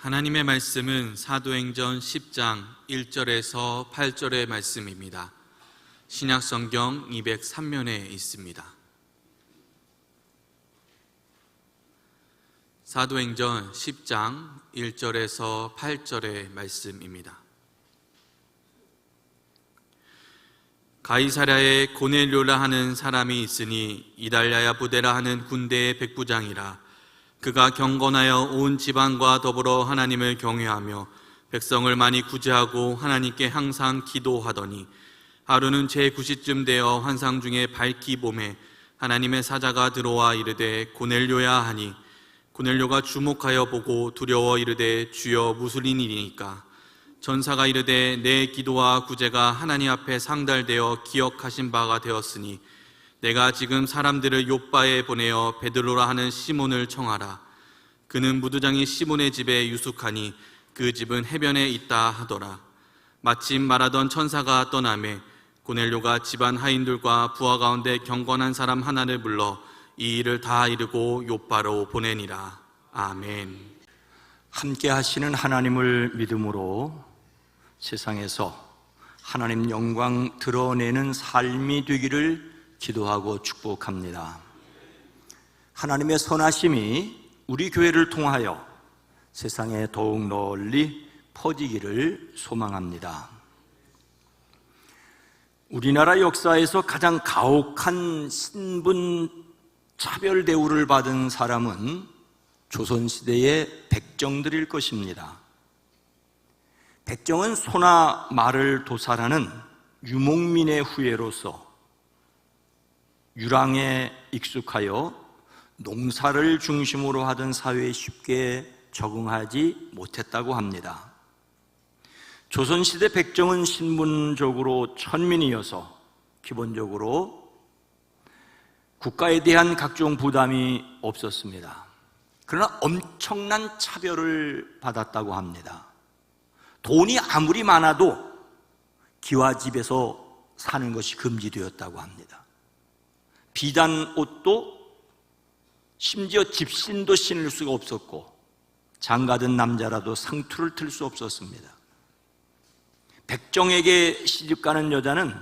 하나님의 말씀은 사도행전 10장 1절에서 8절의 말씀입니다. 신약성경 203면에 있습니다. 사도행전 10장 1절에서 8절의 말씀입니다. 가이사랴에 고넬료라 하는 사람이 있으니 이달랴야 부대라 하는 군대의 백부장이라. 그가 경건하여 온 지방과 더불어 하나님을 경외하며 백성을 많이 구제하고 하나님께 항상 기도하더니, 하루는 제9시쯤 되어 환상 중에 밝기 봄에 하나님의 사자가 들어와 이르되 고넬료야 하니, 고넬료가 주목하여 보고 두려워 이르되 주여 무슨 일이니까? 전사가 이르되 내 기도와 구제가 하나님 앞에 상달되어 기억하신 바가 되었으니 내가 지금 사람들을 욥바에 보내어 베드로라 하는 시몬을 청하라. 그는 무두장이 시몬의 집에 유숙하니 그 집은 해변에 있다 하더라. 마침 말하던 천사가 떠나매 고넬료가 집안 하인들과 부하 가운데 경건한 사람 하나를 불러 이 일을 다 이루고 욥바로 보내니라. 아멘. 함께 하시는 하나님을 믿음으로 세상에서 하나님 영광 드러내는 삶이 되기를 기도하고 축복합니다. 하나님의 선하심이 우리 교회를 통하여 세상에 더욱 널리 퍼지기를 소망합니다. 우리나라 역사에서 가장 가혹한 신분 차별 대우를 받은 사람은 조선시대의 백정들일 것입니다. 백정은 소나 말을 도살하는 유목민의 후예로서 유랑에 익숙하여 농사를 중심으로 하던 사회에 쉽게 적응하지 못했다고 합니다. 조선시대 백정은 신분적으로 천민이어서 기본적으로 국가에 대한 각종 부담이 없었습니다. 그러나 엄청난 차별을 받았다고 합니다. 돈이 아무리 많아도 기와집에서 사는 것이 금지되었다고 합니다. 비단 옷도 심지어 집신도 신을 수가 없었고 장가든 남자라도 상투를 틀 수 없었습니다. 백정에게 시집가는 여자는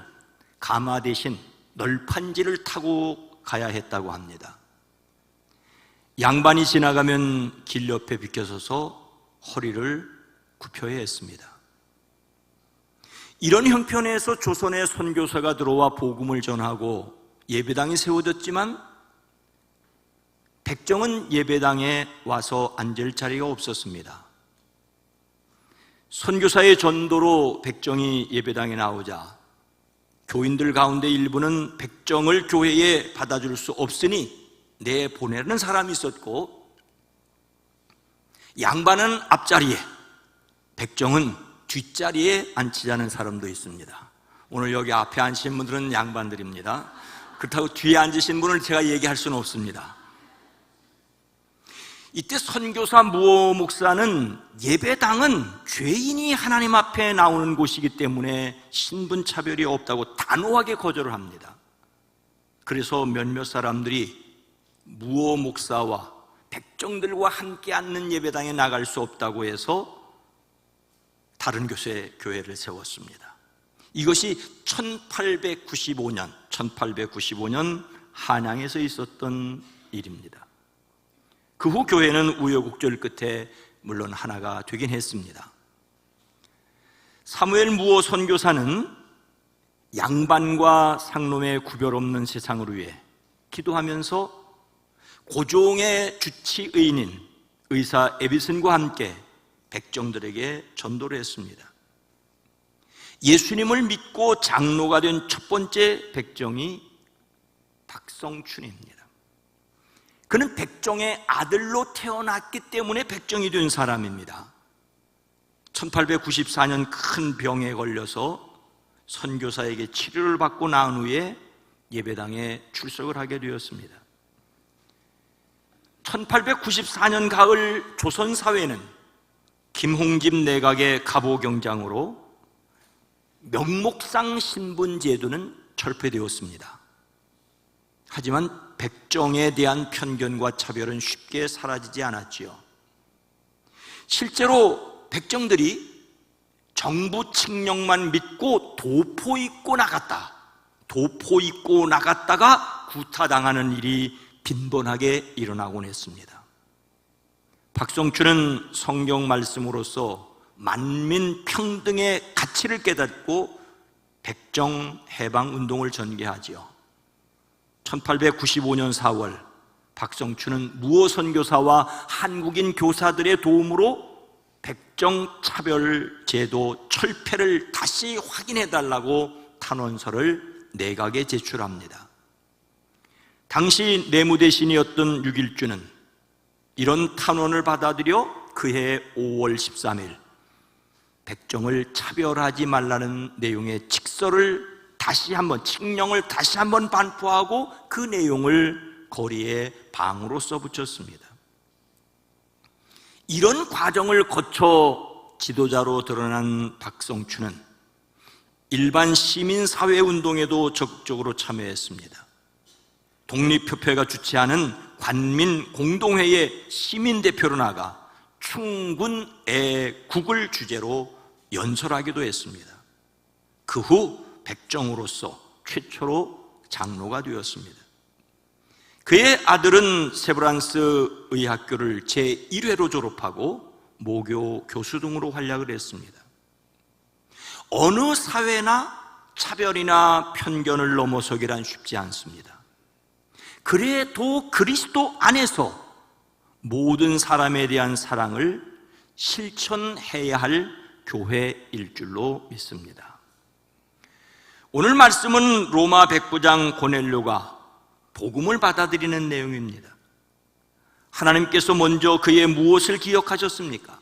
가마 대신 널판지를 타고 가야 했다고 합니다. 양반이 지나가면 길 옆에 비켜서서 허리를 굽혀야 했습니다. 이런 형편에서 조선의 선교사가 들어와 복음을 전하고 예배당이 세워졌지만 백정은 예배당에 와서 앉을 자리가 없었습니다. 선교사의 전도로 백정이 예배당에 나오자 교인들 가운데 일부는 백정을 교회에 받아줄 수 없으니 내보내는 사람이 있었고, 양반은 앞자리에 백정은 뒷자리에 앉히자는 사람도 있습니다. 오늘 여기 앞에 앉으신 분들은 양반들입니다. 그렇다고 뒤에 앉으신 분을 제가 얘기할 수는 없습니다. 이때 선교사 무호 목사는 예배당은 죄인이 하나님 앞에 나오는 곳이기 때문에 신분차별이 없다고 단호하게 거절을 합니다. 그래서 몇몇 사람들이 무호 목사와 백정들과 함께 앉는 예배당에 나갈 수 없다고 해서 다른 교회를 세웠습니다. 이것이 1895년 한양에서 있었던 일입니다. 그 후 교회는 우여곡절 끝에 물론 하나가 되긴 했습니다. 사무엘 무호 선교사는 양반과 상놈의 구별 없는 세상을 위해 기도하면서 고종의 주치의인인 의사 에비슨과 함께 백정들에게 전도를 했습니다. 예수님을 믿고 장로가 된 첫 번째 백정이 박성춘입니다. 그는 백정의 아들로 태어났기 때문에 백정이 된 사람입니다. 1894년 큰 병에 걸려서 선교사에게 치료를 받고 나온 후에 예배당에 출석을 하게 되었습니다. 1894년 가을 조선사회는 김홍집 내각의 갑오경장으로 명목상 신분제도는 철폐되었습니다. 하지만 백정에 대한 편견과 차별은 쉽게 사라지지 않았지요. 실제로 백정들이 정부 칙령만 믿고 도포 입고 나갔다가 구타당하는 일이 빈번하게 일어나곤 했습니다. 박성춘은 성경 말씀으로서 만민 평등의 가치를 깨닫고 백정 해방 운동을 전개하지요. 1895년 4월 박성춘은 무어 선교사와 한국인 교사들의 도움으로 백정 차별 제도 철폐를 다시 확인해달라고 탄원서를 내각에 제출합니다. 당시 내무대신이었던 육일주는 이런 탄원을 받아들여 그해 5월 13일 백정을 차별하지 말라는 내용의 칙령을 다시 한번 반포하고 그 내용을 거리에 방으로 써붙였습니다. 이런 과정을 거쳐 지도자로 드러난 박성춘은 일반 시민사회운동에도 적극적으로 참여했습니다. 독립협회가 주최하는 관민공동회의 시민대표로 나가 충군 애국을 주제로 연설하기도 했습니다. 그 후 백정으로서 최초로 장로가 되었습니다. 그의 아들은 세브란스 의학교를 제1회로 졸업하고 모교 교수 등으로 활약을 했습니다. 어느 사회나 차별이나 편견을 넘어서기란 쉽지 않습니다. 그래도 그리스도 안에서 모든 사람에 대한 사랑을 실천해야 할 교회일 줄로 믿습니다. 오늘 말씀은 로마 백부장 고넬료가 복음을 받아들이는 내용입니다. 하나님께서 먼저 그의 무엇을 기억하셨습니까?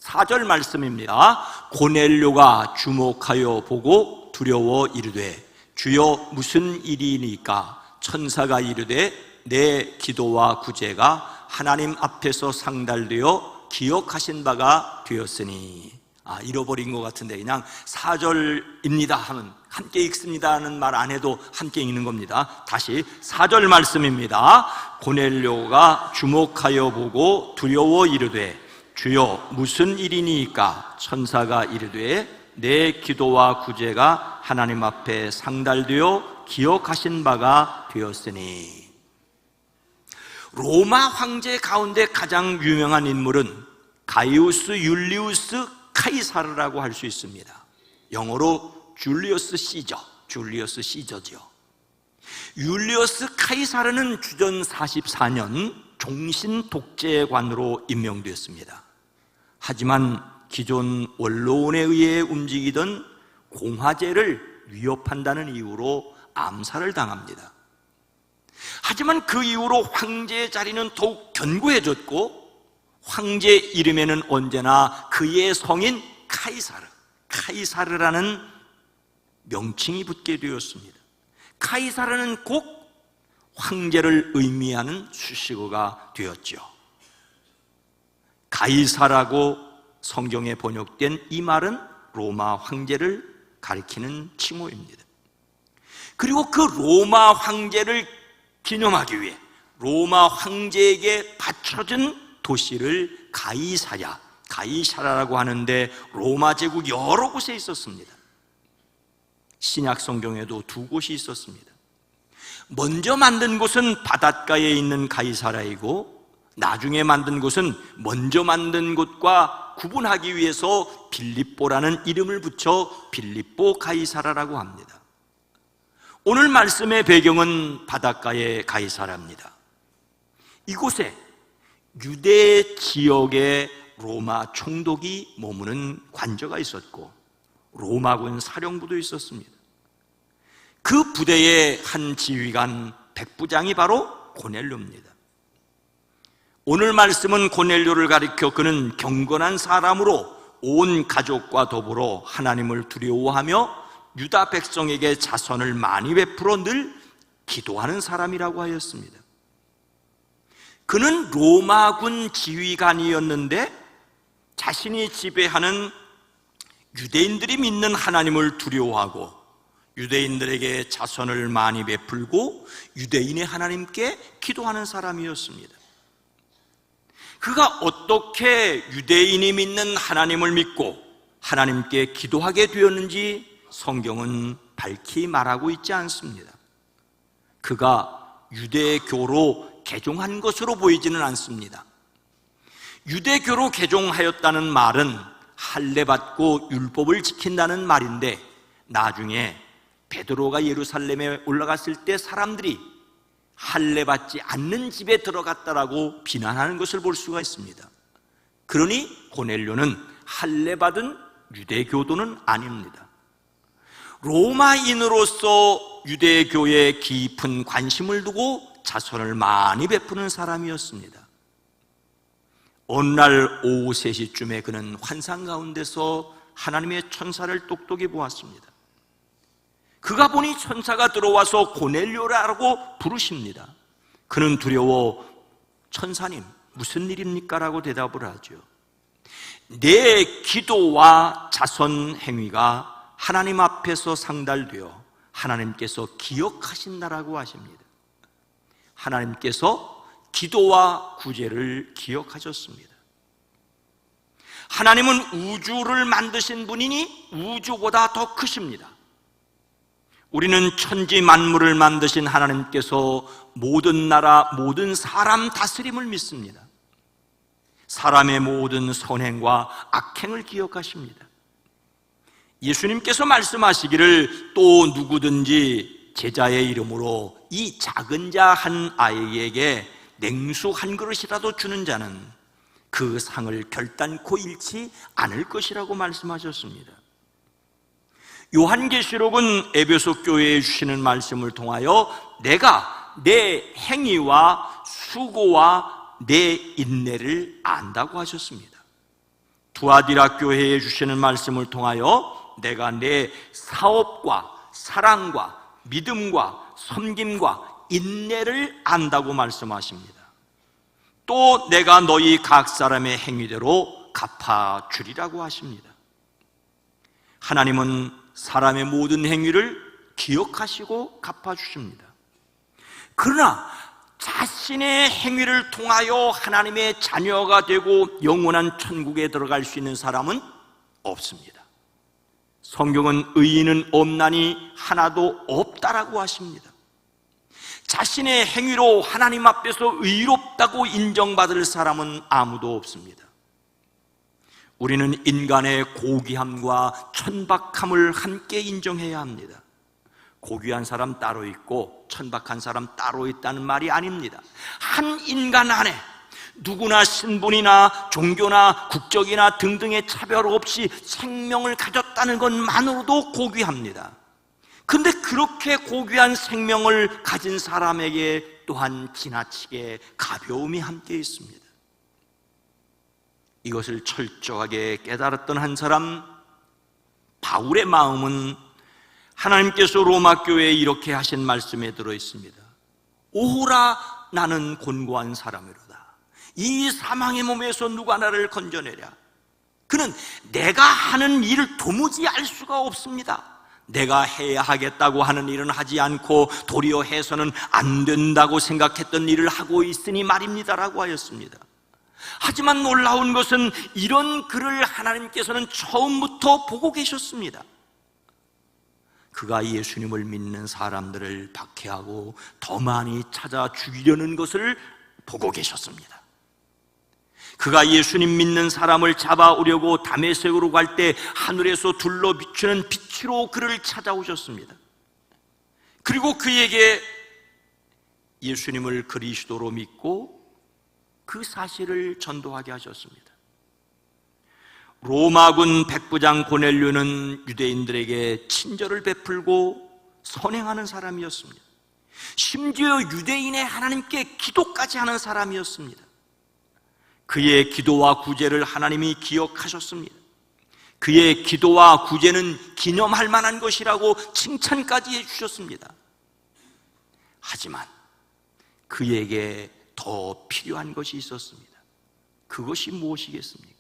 4절 말씀입니다. 고넬료가 주목하여 보고 두려워 이르되 주여 무슨 일이니까? 천사가 이르되 내 기도와 구제가 하나님 앞에서 상달되어 기억하신 바가 되었으니. 잃어버린 것 같은데 그냥 4절입니다 하면 함께 읽습니다 하는 말 안 해도 함께 읽는 겁니다. 다시 4절 말씀입니다. 고넬료가 주목하여 보고 두려워 이르되 주여 무슨 일이니까? 천사가 이르되 내 기도와 구제가 하나님 앞에 상달되어 기억하신 바가 되었으니. 로마 황제 가운데 가장 유명한 인물은 가이우스 율리우스 카이사르라고 할 수 있습니다. 영어로 줄리어스 시저죠. 율리어스 카이사르는 주전 44년 종신 독재관으로 임명되었습니다. 하지만 기존 원로원에 의해 움직이던 공화제를 위협한다는 이유로 암살을 당합니다. 하지만 그 이후로 황제의 자리는 더욱 견고해졌고 황제 이름에는 언제나 그의 성인 카이사르라는 명칭이 붙게 되었습니다. 카이사르는 곧 황제를 의미하는 수식어가 되었죠. 가이사라고 성경에 번역된 이 말은 로마 황제를 가리키는 칭호입니다. 그리고 그 로마 황제를 기념하기 위해 로마 황제에게 바쳐진 도시를 가이사라라고 하는데 로마 제국 여러 곳에 있었습니다. 신약 성경에도 2곳이 있었습니다. 먼저 만든 곳은 바닷가에 있는 가이사라이고 나중에 만든 곳은 먼저 만든 곳과 구분하기 위해서 빌립보라는 이름을 붙여 빌립보 가이사라라고 합니다. 오늘 말씀의 배경은 바닷가의 가이사라입니다. 이곳에 유대 지역의 로마 총독이 머무는 관저가 있었고 로마군 사령부도 있었습니다. 그 부대의 한 지휘관 백부장이 바로 고넬료입니다. 오늘 말씀은 고넬료를 가리켜 그는 경건한 사람으로 온 가족과 더불어 하나님을 두려워하며 유다 백성에게 자선을 많이 베풀어 늘 기도하는 사람이라고 하였습니다. 그는 로마군 지휘관이었는데 자신이 지배하는 유대인들이 믿는 하나님을 두려워하고 유대인들에게 자선을 많이 베풀고 유대인의 하나님께 기도하는 사람이었습니다. 그가 어떻게 유대인이 믿는 하나님을 믿고 하나님께 기도하게 되었는지 성경은 밝히 말하고 있지 않습니다. 그가 유대교로 개종한 것으로 보이지는 않습니다. 유대교로 개종하였다는 말은 할례받고 율법을 지킨다는 말인데, 나중에 베드로가 예루살렘에 올라갔을 때 사람들이 할례받지 않는 집에 들어갔다라고 비난하는 것을 볼 수가 있습니다. 그러니 고넬료는 할례받은 유대교도는 아닙니다. 로마인으로서 유대교에 깊은 관심을 두고 자선을 많이 베푸는 사람이었습니다. 어느 날 오후 3시쯤에 그는 환상 가운데서 하나님의 천사를 똑똑히 보았습니다. 그가 보니 천사가 들어와서 고넬료라고 부르십니다. 그는 두려워 천사님 무슨 일입니까? 라고 대답을 하죠. 내 기도와 자선 행위가 하나님 앞에서 상달되어 하나님께서 기억하신다라고 하십니다. 하나님께서 기도와 구제를 기억하셨습니다. 하나님은 우주를 만드신 분이니 우주보다 더 크십니다. 우리는 천지 만물을 만드신 하나님께서 모든 나라, 모든 사람 다스림을 믿습니다. 사람의 모든 선행과 악행을 기억하십니다. 예수님께서 말씀하시기를 또 누구든지 제자의 이름으로 이 작은 자 한 아이에게 냉수 한 그릇이라도 주는 자는 그 상을 결단코 잃지 않을 것이라고 말씀하셨습니다. 요한계시록은 에베소 교회에 주시는 말씀을 통하여 내가 내 행위와 수고와 내 인내를 안다고 하셨습니다. 두아디라 교회에 주시는 말씀을 통하여 내가 내 사업과 사랑과 믿음과 섬김과 인내를 안다고 말씀하십니다. 또 내가 너희 각 사람의 행위대로 갚아주리라고 하십니다. 하나님은 사람의 모든 행위를 기억하시고 갚아주십니다. 그러나 자신의 행위를 통하여 하나님의 자녀가 되고 영원한 천국에 들어갈 수 있는 사람은 없습니다. 성경은 의인은 없나니 하나도 없다라고 하십니다. 자신의 행위로 하나님 앞에서 의롭다고 인정받을 사람은 아무도 없습니다. 우리는 인간의 고귀함과 천박함을 함께 인정해야 합니다. 고귀한 사람 따로 있고 천박한 사람 따로 있다는 말이 아닙니다. 한 인간 안에 누구나 신분이나 종교나 국적이나 등등의 차별 없이 생명을 가졌다는 것만으로도 고귀합니다. 근데 그렇게 고귀한 생명을 가진 사람에게 또한 지나치게 가벼움이 함께 있습니다. 이것을 철저하게 깨달았던 한 사람, 바울의 마음은 하나님께서 로마 교회에 이렇게 하신 말씀에 들어 있습니다. 오호라 나는 곤고한 사람이로다. 이 사망의 몸에서 누가 나를 건져내랴. 그는 내가 하는 일을 도무지 알 수가 없습니다. 내가 해야 하겠다고 하는 일은 하지 않고 도리어 해서는 안 된다고 생각했던 일을 하고 있으니 말입니다라고 하였습니다. 하지만 놀라운 것은 이런 글을 하나님께서는 처음부터 보고 계셨습니다. 그가 예수님을 믿는 사람들을 박해하고 더 많이 찾아 죽이려는 것을 보고 계셨습니다. 그가 예수님 믿는 사람을 잡아오려고 다메섹으로 갈 때 하늘에서 둘러 비추는 빛으로 그를 찾아오셨습니다. 그리고 그에게 예수님을 그리스도로 믿고 그 사실을 전도하게 하셨습니다. 로마군 백부장 고넬료는 유대인들에게 친절을 베풀고 선행하는 사람이었습니다. 심지어 유대인의 하나님께 기도까지 하는 사람이었습니다. 그의 기도와 구제를 하나님이 기억하셨습니다. 그의 기도와 구제는 기념할 만한 것이라고 칭찬까지 해주셨습니다. 하지만 그에게 더 필요한 것이 있었습니다. 그것이 무엇이겠습니까?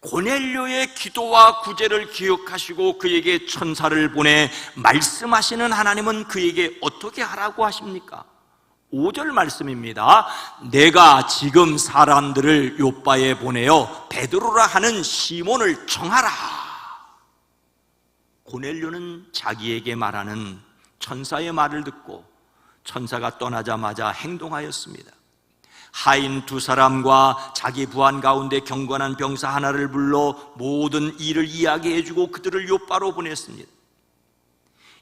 고넬료의 기도와 구제를 기억하시고 그에게 천사를 보내 말씀하시는 하나님은 그에게 어떻게 하라고 하십니까? 5절 말씀입니다. 내가 지금 사람들을 요바에 보내어 베드로라 하는 시몬을 청하라. 고넬료는 자기에게 말하는 천사의 말을 듣고 천사가 떠나자마자 행동하였습니다. 하인 2사람과 자기 부한 가운데 경건한 병사 하나를 불러 모든 일을 이야기해주고 그들을 요바로 보냈습니다.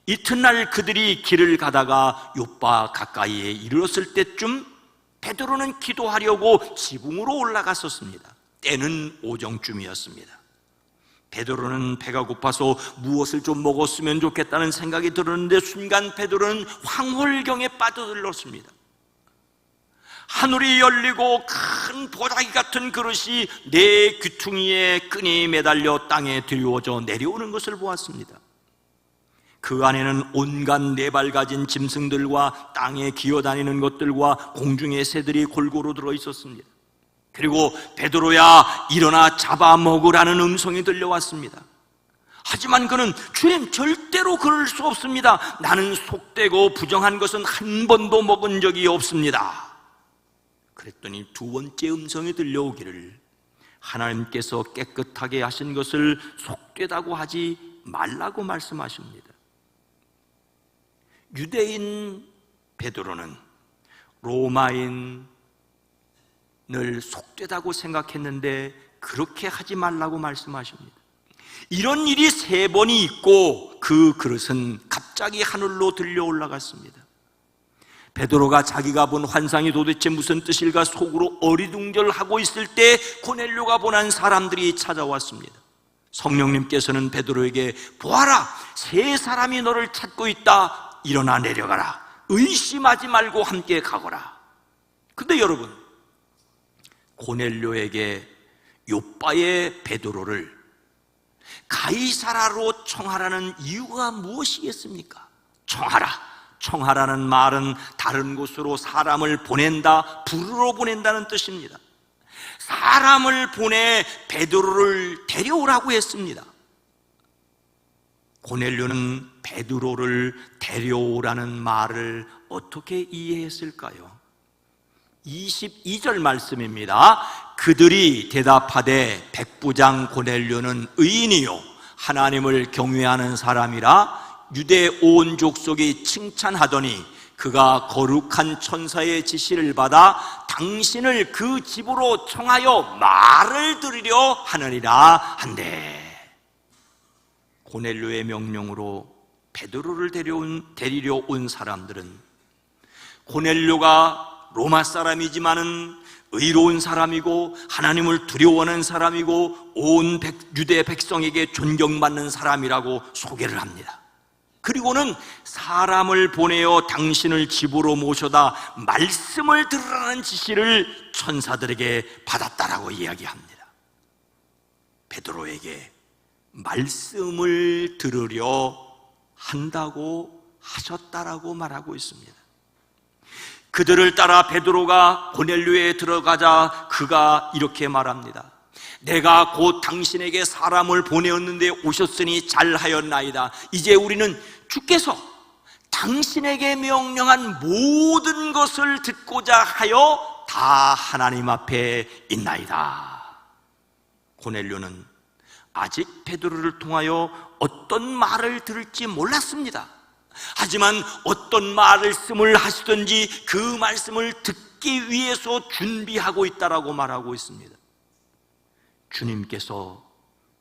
이튿날 그들이 길을 가다가 요바 가까이에 이르렀을 때쯤 베드로는 기도하려고 지붕으로 올라갔었습니다. 때는 오정쯤이었습니다. 베드로는 배가 고파서 무엇을 좀 먹었으면 좋겠다는 생각이 들었는데 순간 베드로는 황홀경에 빠져들었습니다. 하늘이 열리고 큰 보자기 같은 그릇이 네 귀퉁이에 끈이 매달려 땅에 드리워져 내려오는 것을 보았습니다. 그 안에는 온갖 4발 가진 짐승들과 땅에 기어다니는 것들과 공중의 새들이 골고루 들어있었습니다. 그리고 베드로야 일어나 잡아먹으라는 음성이 들려왔습니다. 하지만 그는 주님 절대로 그럴 수 없습니다. 나는 속되고 부정한 것은 한 번도 먹은 적이 없습니다. 그랬더니 2번째 음성이 들려오기를 하나님께서 깨끗하게 하신 것을 속되다고 하지 말라고 말씀하십니다. 유대인 베드로는 로마인을 속되다고 생각했는데 그렇게 하지 말라고 말씀하십니다. 이런 일이 3번이 있고 그 그릇은 갑자기 하늘로 들려 올라갔습니다. 베드로가 자기가 본 환상이 도대체 무슨 뜻일까 속으로 어리둥절하고 있을 때 고넬료가 보낸 사람들이 찾아왔습니다. 성령님께서는 베드로에게 보아라, 3사람이 너를 찾고 있다. 일어나 내려가라. 의심하지 말고 함께 가거라. 근데 여러분, 고넬료에게 요바의 베드로를 가이사라로 청하라는 이유가 무엇이겠습니까? 청하라는 말은 다른 곳으로 사람을 보낸다, 부르러 보낸다는 뜻입니다. 사람을 보내 베드로를 데려오라고 했습니다. 고넬료는 베드로를 데려오라는 말을 어떻게 이해했을까요? 22절 말씀입니다. 그들이 대답하되 백부장 고넬료는 의인이요 하나님을 경외하는 사람이라 유대 온 족속이 칭찬하더니 그가 거룩한 천사의 지시를 받아 당신을 그 집으로 청하여 말을 들으려 하느니라 한대. 고넬료의 명령으로 베드로를 데리려 온 사람들은 고넬료가 로마 사람이지만은 의로운 사람이고 하나님을 두려워하는 사람이고 온 유대 백성에게 존경받는 사람이라고 소개를 합니다. 그리고는 사람을 보내어 당신을 집으로 모셔다 말씀을 들으라는 지시를 천사들에게 받았다라고 이야기합니다. 베드로에게 말씀을 들으려 한다고 하셨다라고 말하고 있습니다. 그들을 따라 베드로가 고넬료에 들어가자 그가 이렇게 말합니다. 내가 곧 당신에게 사람을 보내었는데 오셨으니 잘하였나이다. 이제 우리는 주께서 당신에게 명령한 모든 것을 듣고자 하여 다 하나님 앞에 있나이다. 고넬료는 아직 베드로를 통하여 어떤 말을 들을지 몰랐습니다. 하지만 어떤 말씀을 하시든지 그 말씀을 듣기 위해서 준비하고 있다라고 말하고 있습니다. 주님께서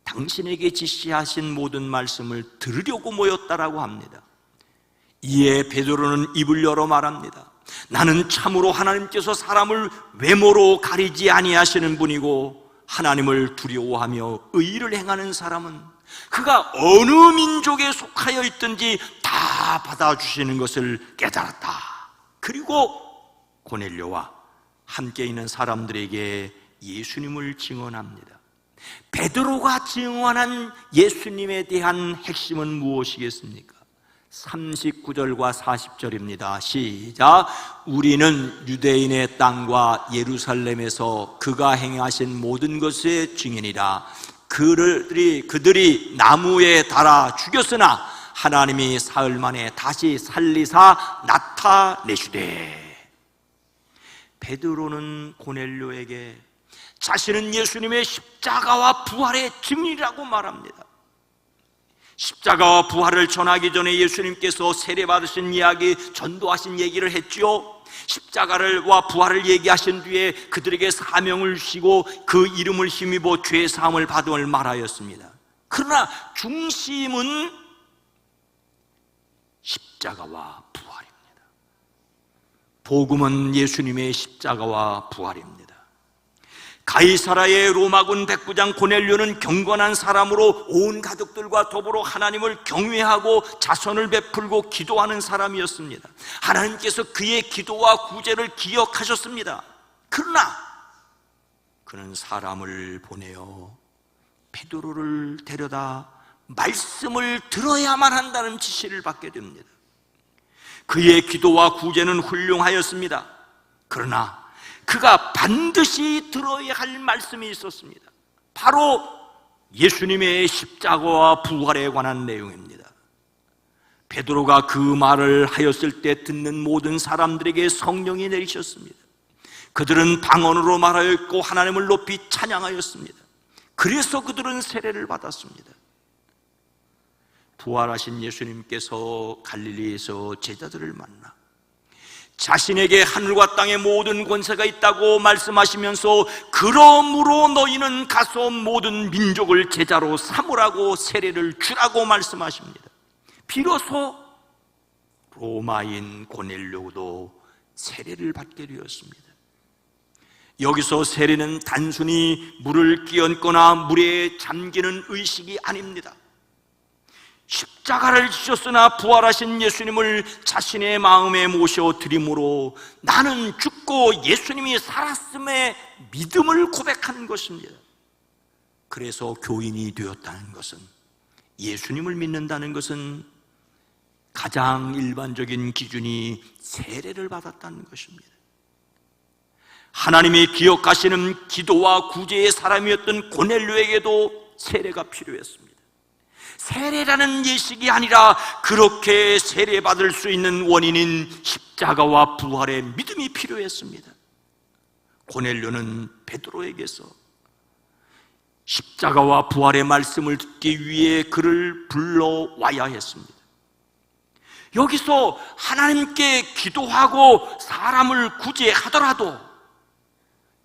당신에게 지시하신 모든 말씀을 들으려고 모였다라고 합니다. 이에 베드로는 입을 열어 말합니다. 나는 참으로 하나님께서 사람을 외모로 가리지 아니하시는 분이고 하나님을 두려워하며 의를 행하는 사람은 그가 어느 민족에 속하여 있든지 다 받아주시는 것을 깨달았다. 그리고 고넬료와 함께 있는 사람들에게 예수님을 증언합니다. 베드로가 증언한 예수님에 대한 핵심은 무엇이겠습니까? 39절과 40절입니다. 시작. 우리는 유대인의 땅과 예루살렘에서 그가 행하신 모든 것의 증인이라. 그들이 나무에 달아 죽였으나 하나님이 사흘 만에 다시 살리사 나타내시되. 베드로는 고넬료에게 자신은 예수님의 십자가와 부활의 증인이라고 말합니다. 십자가와 부활을 전하기 전에 예수님께서 세례받으신 이야기, 전도하신 얘기를 했지요. 십자가와 부활을 얘기하신 뒤에 그들에게 사명을 주시고 그 이름을 힘입어 죄 사함을 받음을 말하였습니다. 그러나 중심은 십자가와 부활입니다. 복음은 예수님의 십자가와 부활입니다. 가이사라의 로마군 백부장 고넬료는 경건한 사람으로 온 가족들과 더불어 하나님을 경외하고 자선을 베풀고 기도하는 사람이었습니다. 하나님께서 그의 기도와 구제를 기억하셨습니다. 그러나 그는 사람을 보내어 베드로를 데려다 말씀을 들어야만 한다는 지시를 받게 됩니다. 그의 기도와 구제는 훌륭하였습니다. 그러나 그가 반드시 들어야 할 말씀이 있었습니다. 바로 예수님의 십자가와 부활에 관한 내용입니다. 베드로가 그 말을 하였을 때 듣는 모든 사람들에게 성령이 내리셨습니다. 그들은 방언으로 말하였고 하나님을 높이 찬양하였습니다. 그래서 그들은 세례를 받았습니다. 부활하신 예수님께서 갈릴리에서 제자들을 만나 자신에게 하늘과 땅의 모든 권세가 있다고 말씀하시면서 그러므로 너희는 가서 모든 민족을 제자로 삼으라고 세례를 주라고 말씀하십니다. 비로소 로마인 고넬료도 세례를 받게 되었습니다. 여기서 세례는 단순히 물을 끼얹거나 물에 잠기는 의식이 아닙니다. 십자가를 지셨으나 부활하신 예수님을 자신의 마음에 모셔 드림으로 나는 죽고 예수님이 살았음의 믿음을 고백하는 것입니다. 그래서 교인이 되었다는 것은, 예수님을 믿는다는 것은 가장 일반적인 기준이 세례를 받았다는 것입니다. 하나님이 기억하시는 기도와 구제의 사람이었던 고넬료에게도 세례가 필요했습니다. 세례라는 예식이 아니라 그렇게 세례받을 수 있는 원인인 십자가와 부활의 믿음이 필요했습니다. 고넬료는 베드로에게서 십자가와 부활의 말씀을 듣기 위해 그를 불러와야 했습니다. 여기서 하나님께 기도하고 사람을 구제하더라도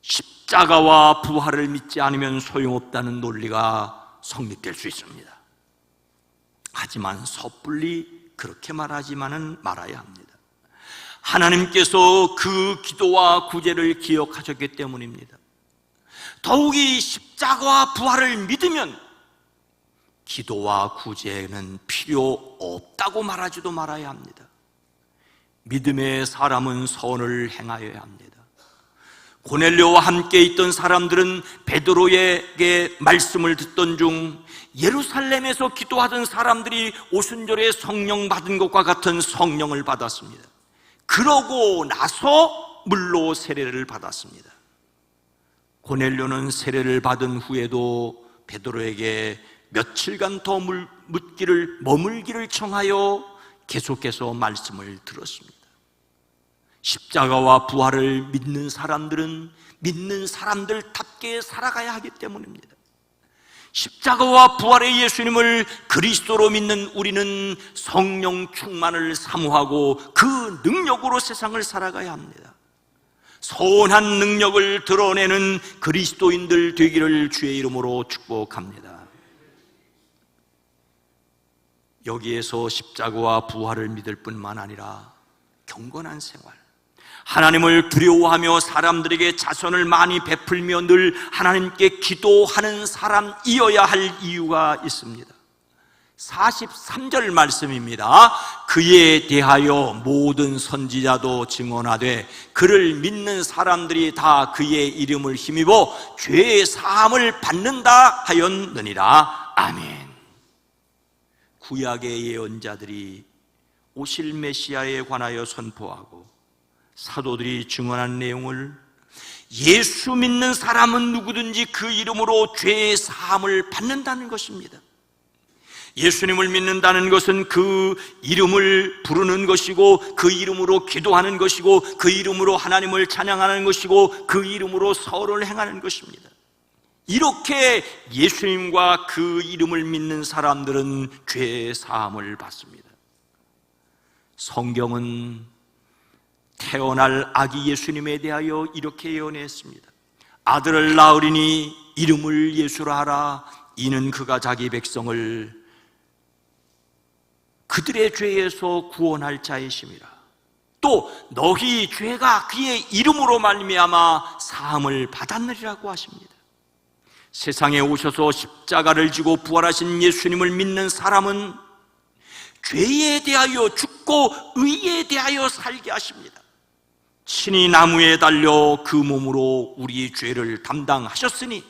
십자가와 부활을 믿지 않으면 소용없다는 논리가 성립될 수 있습니다. 하지만 섣불리 그렇게 말하지만은 말아야 합니다. 하나님께서 그 기도와 구제를 기억하셨기 때문입니다. 더욱이 십자가와 부활을 믿으면 기도와 구제는 필요 없다고 말하지도 말아야 합니다. 믿음의 사람은 선을 행하여야 합니다. 고넬료와 함께 있던 사람들은 베드로에게 말씀을 듣던 중 예루살렘에서 기도하던 사람들이 오순절에 성령 받은 것과 같은 성령을 받았습니다. 그러고 나서 물로 세례를 받았습니다. 고넬료는 세례를 받은 후에도 베드로에게 며칠간 더 머물기를 청하여 계속해서 말씀을 들었습니다. 십자가와 부활을 믿는 사람들은 믿는 사람들답게 살아가야 하기 때문입니다. 십자가와 부활의 예수님을 그리스도로 믿는 우리는 성령 충만을 사모하고 그 능력으로 세상을 살아가야 합니다. 선한 능력을 드러내는 그리스도인들 되기를 주의 이름으로 축복합니다. 여기에서 십자가와 부활을 믿을 뿐만 아니라 경건한 생활, 하나님을 두려워하며 사람들에게 자선을 많이 베풀며 늘 하나님께 기도하는 사람이어야 할 이유가 있습니다. 43절 말씀입니다. 그에 대하여 모든 선지자도 증언하되 그를 믿는 사람들이 다 그의 이름을 힘입어 죄의 사함을 받는다 하였느니라. 아멘. 구약의 예언자들이 오실 메시아에 관하여 선포하고 사도들이 증언한 내용을 예수 믿는 사람은 누구든지 그 이름으로 죄의 사함을 받는다는 것입니다. 예수님을 믿는다는 것은 그 이름을 부르는 것이고, 그 이름으로 기도하는 것이고, 그 이름으로 하나님을 찬양하는 것이고, 그 이름으로 설을 행하는 것입니다. 이렇게 예수님과 그 이름을 믿는 사람들은 죄 사함을 받습니다. 성경은 태어날 아기 예수님에 대하여 이렇게 예언했습니다. 아들을 낳으리니 이름을 예수라 하라. 이는 그가 자기 백성을 그들의 죄에서 구원할 자이심이라. 또 너희 죄가 그의 이름으로 말미암아 사함을 받았느리라고 하십니다. 세상에 오셔서 십자가를 지고 부활하신 예수님을 믿는 사람은 죄에 대하여 죽고 의에 대하여 살게 하십니다. 친히 나무에 달려 그 몸으로 우리 죄를 담당하셨으니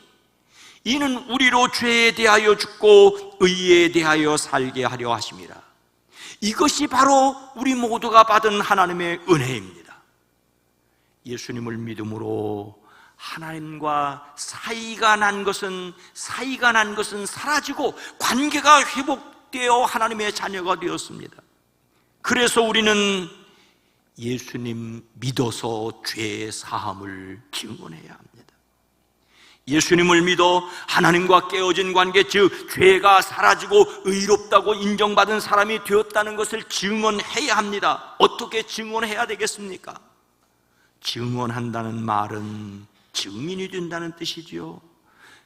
이는 우리로 죄에 대하여 죽고 의에 대하여 살게 하려 하심이라. 이것이 바로 우리 모두가 받은 하나님의 은혜입니다. 예수님을 믿음으로 하나님과 사이가 난 것은 사라지고 관계가 회복되어 하나님의 자녀가 되었습니다. 그래서 우리는 예수님 믿어서 죄 사함을 증언해야 합니다. 예수님을 믿어 하나님과 깨어진 관계, 즉 죄가 사라지고 의롭다고 인정받은 사람이 되었다는 것을 증언해야 합니다. 어떻게 증언해야 되겠습니까? 증언한다는 말은 증인이 된다는 뜻이지요.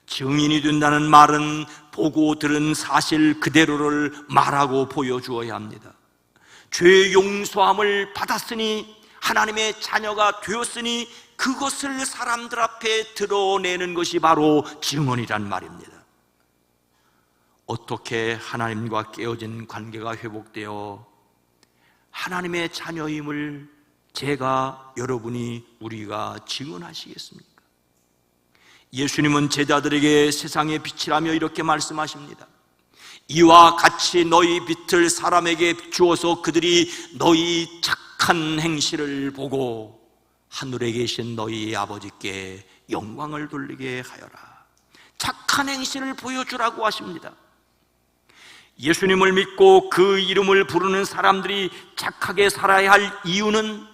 증인이 된다는 말은 보고 들은 사실 그대로를 말하고 보여주어야 합니다. 죄 용서함을 받았으니, 하나님의 자녀가 되었으니 그것을 사람들 앞에 드러내는 것이 바로 증언이란 말입니다. 어떻게 하나님과 깨어진 관계가 회복되어 하나님의 자녀임을 제가, 여러분이, 우리가 증언하시겠습니까? 예수님은 제자들에게 세상의 빛이라며 이렇게 말씀하십니다. 이와 같이 너희 빛을 사람에게 비추어서 그들이 너희 착한 행실을 보고 하늘에 계신 너희 아버지께 영광을 돌리게 하여라. 착한 행실을 보여주라고 하십니다. 예수님을 믿고 그 이름을 부르는 사람들이 착하게 살아야 할 이유는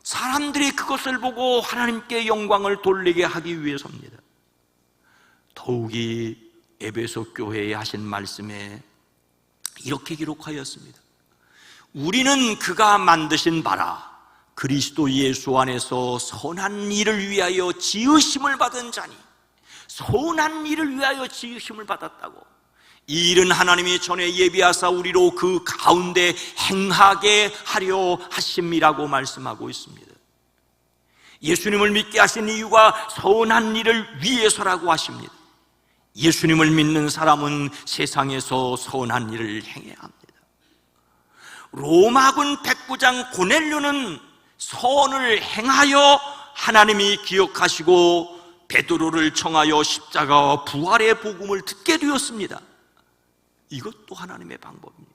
사람들이 그것을 보고 하나님께 영광을 돌리게 하기 위해서입니다. 더욱이 에베소 교회에 하신 말씀에 이렇게 기록하였습니다. 우리는 그가 만드신 바라 그리스도 예수 안에서 선한 일을 위하여 지으심을 받은 자니, 선한 일을 위하여 지으심을 받았다고. 이 일은 하나님이 전에 예비하사 우리로 그 가운데 행하게 하려 하심이라고 말씀하고 있습니다. 예수님을 믿게 하신 이유가 선한 일을 위해서라고 하십니다. 예수님을 믿는 사람은 세상에서 선한 일을 행해야 합니다. 로마군 백부장 고넬료는 선을 행하여 하나님이 기억하시고 베드로를 청하여 십자가와 부활의 복음을 듣게 되었습니다. 이것도 하나님의 방법입니다.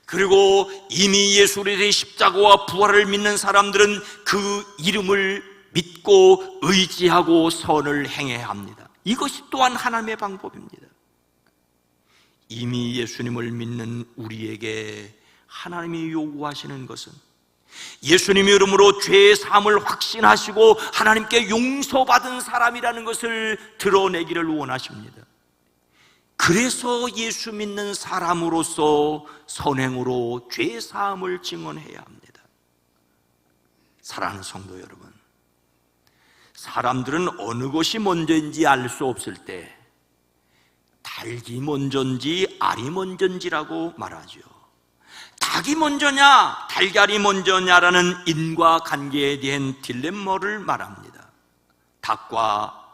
그리고 이미 예수 그리스도의 십자가와 부활을 믿는 사람들은 그 이름을 믿고 의지하고 선을 행해야 합니다. 이것이 또한 하나님의 방법입니다. 이미 예수님을 믿는 우리에게 하나님이 요구하시는 것은 예수님의 이름으로 죄의 사함을 확신하시고 하나님께 용서받은 사람이라는 것을 드러내기를 원하십니다. 그래서 예수 믿는 사람으로서 선행으로 죄의 사함을 증언해야 합니다. 사랑하는 성도 여러분, 사람들은 어느 것이 먼저인지 알 수 없을 때 닭이 먼저인지 알이 먼저인지라고 말하죠. 닭이 먼저냐 달걀이 먼저냐라는 인과관계에 대한 딜레마를 말합니다. 닭과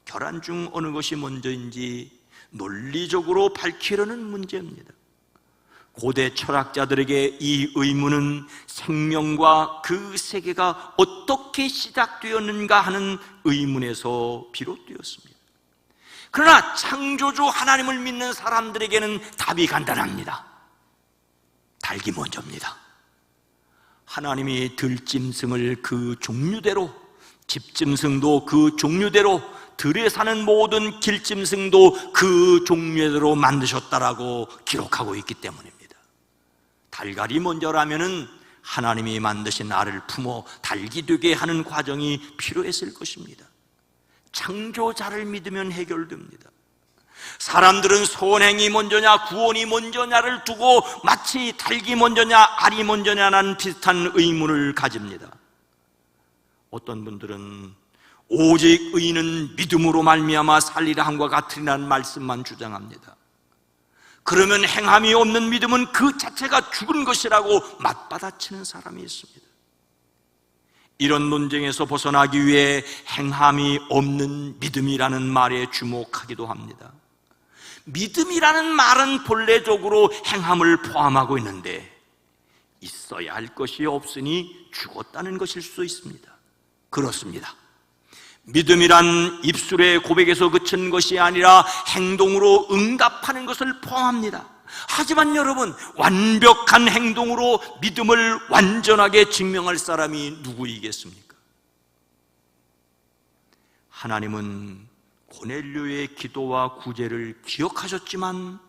계란 중 어느 것이 먼저인지 논리적으로 밝히려는 문제입니다. 고대 철학자들에게 이 의문은 생명과 그 세계가 어떻게 시작되었는가 하는 의문에서 비롯되었습니다. 그러나 창조주 하나님을 믿는 사람들에게는 답이 간단합니다. 닭이 먼저입니다. 하나님이 들짐승을 그 종류대로, 집짐승도 그 종류대로 들에 사는 모든 길짐승도 그 종류대로 만드셨다라고 기록하고 있기 때문입니다. 달걀이 먼저라면은 하나님이 만드신 알을 품어 닭이 되게 하는 과정이 필요했을 것입니다. 창조자를 믿으면 해결됩니다. 사람들은 선행이 먼저냐 구원이 먼저냐를 두고 마치 닭이 먼저냐 알이 먼저냐는 비슷한 의문을 가집니다. 어떤 분들은 오직 의인은 믿음으로 말미암아 살리라 함과 같으리라는 말씀만 주장합니다. 그러면 행함이 없는 믿음은 그 자체가 죽은 것이라고 맞받아치는 사람이 있습니다. 이런 논쟁에서 벗어나기 위해 행함이 없는 믿음이라는 말에 주목하기도 합니다. 믿음이라는 말은 본래적으로 행함을 포함하고 있는데 있어야 할 것이 없으니 죽었다는 것일 수도 있습니다. 그렇습니다. 믿음이란 입술의 고백에서 그치는 것이 아니라 행동으로 응답하는 것을 포함합니다. 하지만 여러분, 완벽한 행동으로 믿음을 완전하게 증명할 사람이 누구이겠습니까? 하나님은 고넬료의 기도와 구제를 기억하셨지만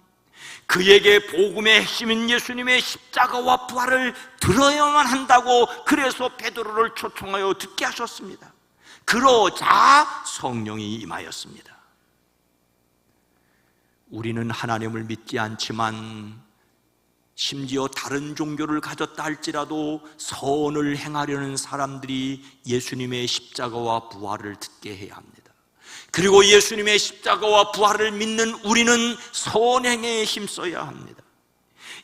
그에게 복음의 핵심인 예수님의 십자가와 부활을 들어야만 한다고 그래서 베드로를 초청하여 듣게 하셨습니다. 그러자 성령이 임하였습니다. 우리는 하나님을 믿지 않지만 심지어 다른 종교를 가졌다 할지라도 선을 행하려는 사람들이 예수님의 십자가와 부활을 듣게 해야 합니다. 그리고 예수님의 십자가와 부활을 믿는 우리는 선행에 힘써야 합니다.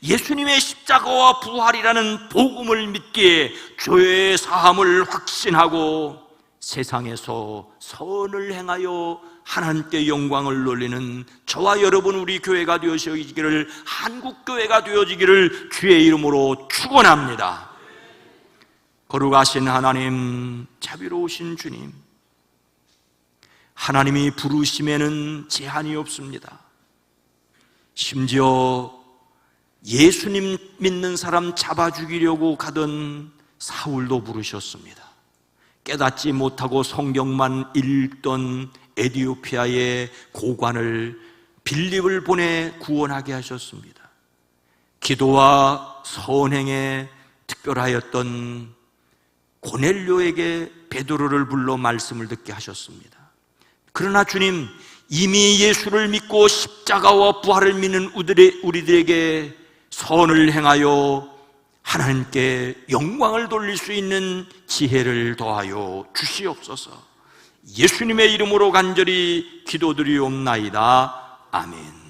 예수님의 십자가와 부활이라는 복음을 믿기에 죄의 사함을 확신하고 세상에서 선을 행하여 하나님께 영광을 돌리는 저와 여러분 우리 교회가 되어지기를, 한국교회가 되어지기를 주의 이름으로 축원합니다. 거룩하신 하나님, 자비로우신 주님, 하나님이 부르심에는 제한이 없습니다. 심지어 예수님 믿는 사람 잡아 죽이려고 가던 사울도 부르셨습니다. 깨닫지 못하고 성경만 읽던 에티오피아의 고관을 빌립을 보내 구원하게 하셨습니다. 기도와 선행에 특별하였던 고넬료에게 베드로를 불러 말씀을 듣게 하셨습니다. 그러나 주님, 이미 예수를 믿고 십자가와 부활을 믿는 우리들에게 선을 행하여 하나님께 영광을 돌릴 수 있는 지혜를 더하여 주시옵소서. 예수님의 이름으로 간절히 기도드리옵나이다. 아멘.